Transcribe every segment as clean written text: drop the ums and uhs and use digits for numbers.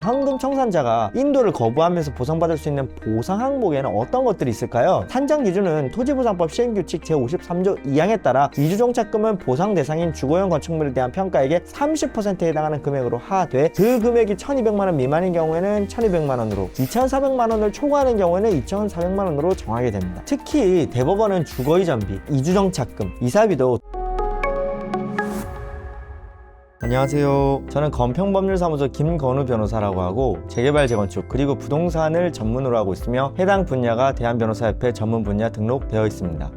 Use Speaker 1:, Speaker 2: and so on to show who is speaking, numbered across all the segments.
Speaker 1: 현금 청산자가 인도를 거부하면서 보상받을 수 있는 보상 항목에는 어떤 것들이 있을까요? 산정 기준은 토지보상법 시행규칙 제53조 2항에 따라 이주정착금은 보상 대상인 주거용 건축물에 대한 평가액의 30%에 해당하는 금액으로 하되 그 금액이 1200만원 미만인 경우에는 1200만원으로 2400만원을 초과하는 경우에는 2400만원으로 정하게 됩니다. 특히 대법원은 주거이전비, 이주정착금, 이사비도 안녕하세요. 저는 건평법률사무소 김건우 변호사라고 하고 재개발, 재건축, 그리고 부동산을 전문으로 하고 있으며 해당 분야가 대한변호사협회 전문 분야 등록되어 있습니다.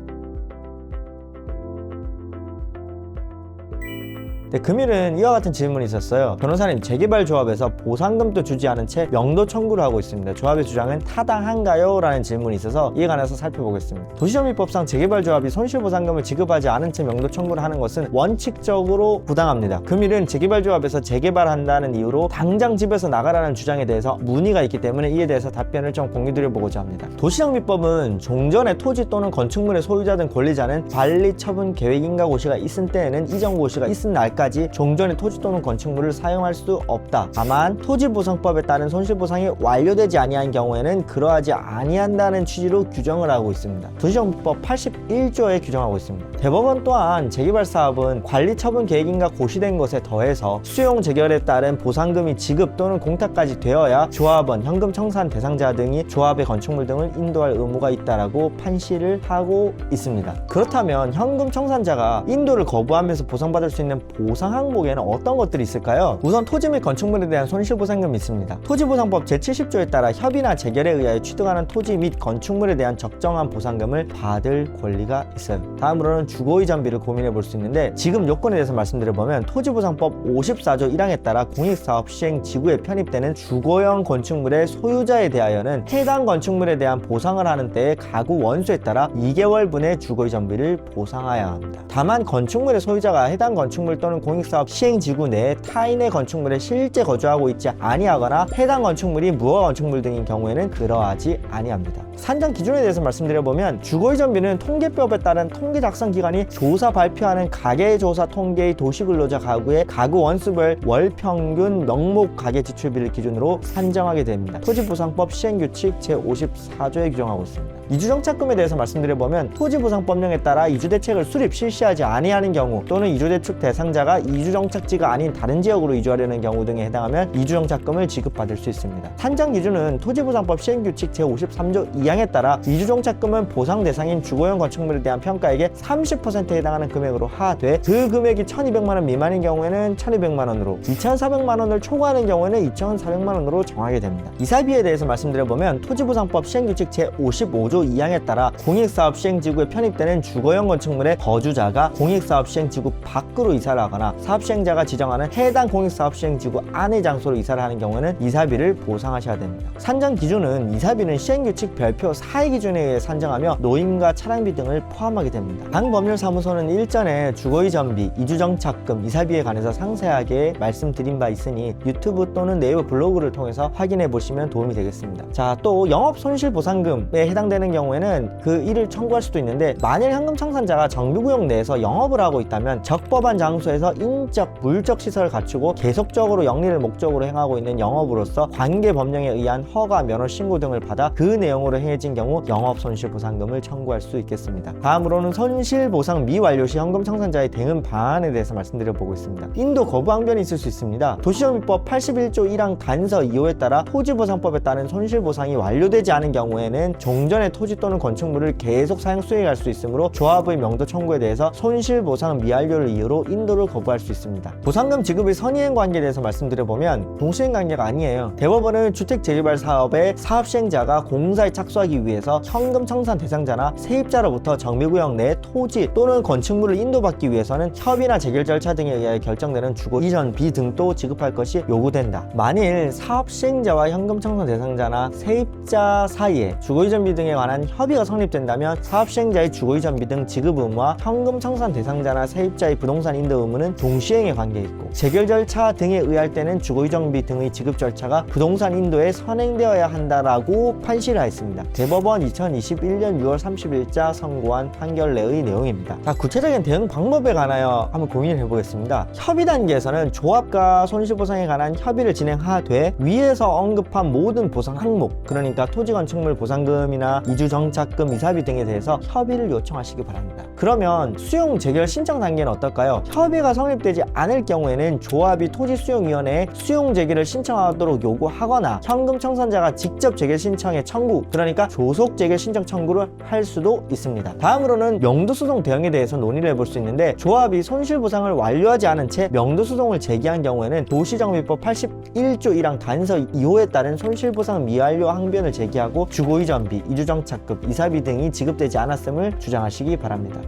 Speaker 1: 네, 금일은 이와 같은 질문이 있었어요. 변호사님, 재개발 조합에서 보상금도 주지 않은 채 명도 청구를 하고 있습니다. 조합의 주장은 타당한가요? 라는 질문이 있어서 이에 관해서 살펴보겠습니다. 도시정비법상 재개발 조합이 손실보상금을 지급하지 않은 채 명도 청구를 하는 것은 원칙적으로 부당합니다. 금일은 재개발 조합에서 재개발한다는 이유로 당장 집에서 나가라는 주장에 대해서 문의가 있기 때문에 이에 대해서 답변을 좀 공유드려보고자 합니다. 도시정비법은 종전에 토지 또는 건축물의 소유자 등 권리자는 관리 처분 계획 인가 고시가 있은 때에는 이전 고시가 있은 날까지 종전의 토지 또는 건축물을 사용할 수 없다. 다만 토지보상법에 따른 손실보상이 완료되지 아니한 경우에는 그러하지 아니한다는 취지로 규정을 하고 있습니다. 도시정비법 81조에 규정하고 있습니다. 대법원 또한 재개발 사업은 관리 처분 계획인가 고시된 것에 더해서 수용 재결에 따른 보상금이 지급 또는 공탁까지 되어야 조합원, 현금 청산 대상자 등이 조합의 건축물 등을 인도할 의무가 있다라고 판시를 하고 있습니다. 그렇다면 현금 청산자가 인도를 거부하면서 보상받을 수 있는 보상 항목에는 어떤 것들이 있을까요? 우선 토지 및 건축물에 대한 손실보상금이 있습니다. 토지보상법 제70조에 따라 협의나 재결에 의하여 취득하는 토지 및 건축물에 대한 적정한 보상금을 받을 권리가 있어요. 다음으로는 주거이전비를 고민해 볼 수 있는데, 지금 요건에 대해서 말씀드려보면 토지보상법 54조 1항에 따라 공익사업 시행 지구에 편입되는 주거용 건축물의 소유자에 대하여는 해당 건축물에 대한 보상을 하는 때의 가구 원수에 따라 2개월분의 주거이전비를 보상하여야 합니다. 다만 건축물의 소유자가 해당 건축물 또는 공익사업 시행지구 내에 타인의 건축물에 실제 거주하고 있지 아니하거나 해당 건축물이 무허가 건축물 등인 경우에는 그러하지 아니합니다. 산정 기준에 대해서 말씀드려보면 주거이전비는 통계법에 따른 통계 작성 기관이 조사 발표하는 가계조사 통계의 도시근로자 가구의 가구 원수별 월 평균 명목 가계 지출비를 기준으로 산정하게 됩니다. 토지보상법 시행규칙 제54조에 규정하고 있습니다. 이주정착금에 대해서 말씀드려보면 토지보상법령에 따라 이주대책을 수립 실시하지 아니하는 경우 또는 이주대축 대상자가 이주정착지가 아닌 다른 지역으로 이주하려는 경우 등에 해당하면 이주정착금을 지급받을 수 있습니다. 산정 기준은 토지보상법 시행규칙 제53조 2항에 따라 이주정착금은 보상 대상인 주거용 건축물에 대한 평가액의 30%에 해당하는 금액으로 하되 그 금액이 1200만원 미만인 경우에는 1200만원으로 2400만원을 초과하는 경우에는 2400만원으로 정하게 됩니다. 이사비에 대해서 말씀드려보면 토지보상법 시행규칙 제55조 2항에 따라 공익사업 시행지구에 편입되는 주거용 건축물의 거주자가 공익사업 시행지구 밖으로 이사를 하거나 사업시행자가 지정하는 해당 공익사업 시행지구 안의 장소로 이사를 하는 경우에는 이사비를 보상하셔야 됩니다. 산정 기준은 이사비는 시행규칙 별표 4의 기준에 의해 산정하며 노임과 차량비 등을 포함하게 됩니다. 당법률사무소는 일전에 주거이전비, 이주정착금, 이사비에 관해서 상세하게 말씀드린 바 있으니 유튜브 또는 네이버 블로그를 통해서 확인해 보시면 도움이 되겠습니다. 자, 또 영업손실보상금에 해당되는 경우에는 그 일을 청구할 수도 있는데, 만일 현금 청산자가 정비구역 내에서 영업을 하고 있다면 적법한 장소에서 인적, 물적 시설을 갖추고 계속적으로 영리를 목적으로 행하고 있는 영업으로서 관계 법령에 의한 허가, 면허 신고 등을 받아 그 내용으로 행해진 경우 영업손실보상금을 청구할 수 있겠습니다. 다음으로는 손실보상 미완료 시 현금 청산자의 대응 방안에 대해서 말씀드려보고 있습니다. 인도 거부 항변이 있을 수 있습니다. 도시정비법 81조 1항 단서 2호에 따라 토지보상법에 따른 손실보상이 완료되지 않은 경우에는 종전의 토지 또는 건축물을 계속 사용 수행할 수 있으므로 조합의 명도 청구에 대해서 손실보상 미완료를 이유로 인도를 거부할 수 있습니다. 보상금 지급의 선의행 관계에 대해서 말씀드려보면 동시행 관계가 아니에요. 대법원은 주택재개발 사업의 사업시행자가 공사에 착수하기 위해서 현금 청산 대상자나 세입자로부터 정비구역 내 토지 또는 건축물을 인도받기 위해서는 협의나 재결 절차 등에 의하여 결정되는 주거 이전비 등도 지급할 것이 요구된다. 만일 사업시행자와 현금 청산 대상자나 세입자 사이에 주거이전비 등에 관한 협의가 성립된다면 사업시행자의 주거이전비 등 지급 의무와 현금 청산 대상자나 세입자의 부동산 인도 의무는 경우는 동시행에 관계있고 재결 절차 등에 의할 때는 주거이전비 등의 지급 절차가 부동산 인도에 선행되어야 한다라고 판시를 하였습니다. 대법원 2021년 6월 30일자 선고한 판결 내의 내용입니다. 자, 구체적인 대응 방법에 관하여 한번 고민을 해보겠습니다. 협의 단계에서는 조합과 손실보상에 관한 협의를 진행하되 위에서 언급한 모든 보상 항목, 그러니까 토지건축물 보상금이나 이주정착금, 이사비 등에 대해서 협의를 요청하시기 바랍니다. 그러면 수용 재결 신청 단계는 어떨까요? 협의가 성립되지 않을 경우에는 조합이 토지수용위원회에 수용 재결을 신청하도록 요구하거나 현금 청산자가 직접 재결 신청의 청구, 그러니까 조속 재결 신청 청구를 할 수도 있습니다. 다음으로는 명도소송 대응에 대해서 논의를 해볼 수 있는데, 조합이 손실보상을 완료하지 않은 채 명도소송을 제기한 경우에는 도시정비법 81조 1항 단서 2호에 따른 손실보상 미완료 항변을 제기하고 주거이전비, 이주정착금, 이사비 등이 지급되지 않았음을 주장하시기 바랍니다.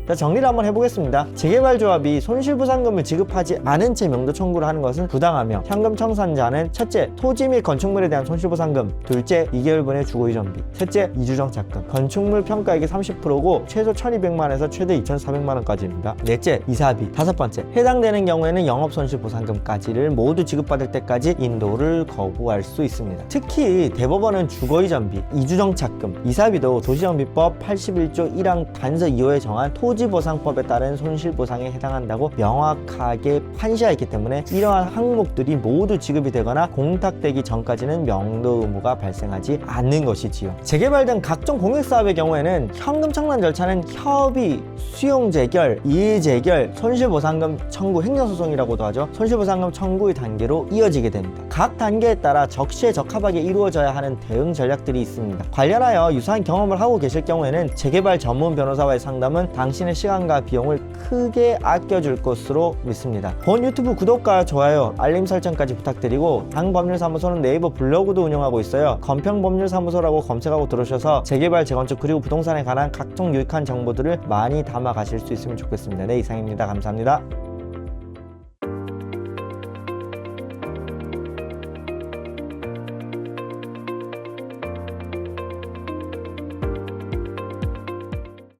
Speaker 1: 자, 정리를 한번 해보겠습니다. 재개발조합이 손실보상금을 지급하지 않은 채 명도 청구를 하는 것은 부당하며, 현금 청산자는 첫째, 토지 및 건축물에 대한 손실보상금, 둘째, 2개월분의 주거이전비, 셋째, 이주정착금, 건축물 평가액의 30%고 최소 1200만원에서 최대 2400만원까지입니다. 넷째, 이사비, 다섯 번째, 해당되는 경우에는 영업손실보상금까지를 모두 지급받을 때까지 인도를 거부할 수 있습니다. 특히 대법원은 주거이전비, 이주정착금, 이사비도 도시정비법 81조 1항 단서 2호에 정한 토지보상법에 따른 손실보상에 해당한다고 명확하게 판시하였기 때문에 이러한 항목들이 모두 지급이 되거나 공탁되기 전까지는 명도 의무가 발생하지 않는 것이지요. 재개발 등 각종 공익사업의 경우에는 현금 청산 절차는 협의, 수용 재결, 이의 재결, 손실보상금 청구, 행정소송이라고도 하죠. 손실보상금 청구의 단계로 이어지게 됩니다. 각 단계에 따라 적시에 적합하게 이루어져야 하는 대응 전략들이 있습니다. 관련하여 유사한 경험을 하고 계실 경우에는 재개발 전문 변호사와의 상담은 당신의 시간과 비용을 크게 아껴줄 것으로 믿습니다. 본 유튜브 구독과 좋아요, 알림 설정까지 부탁드리고, 당법률사무소는 네이버 블로그도 운영하고 있어요. 건평법률사무소라고 검색하고 들어오셔서 재개발, 재건축, 그리고 부동산에 관한 각종 유익한 정보들을 많이 담아 가실 수 있으면 좋겠습니다. 네, 이상입니다. 감사합니다.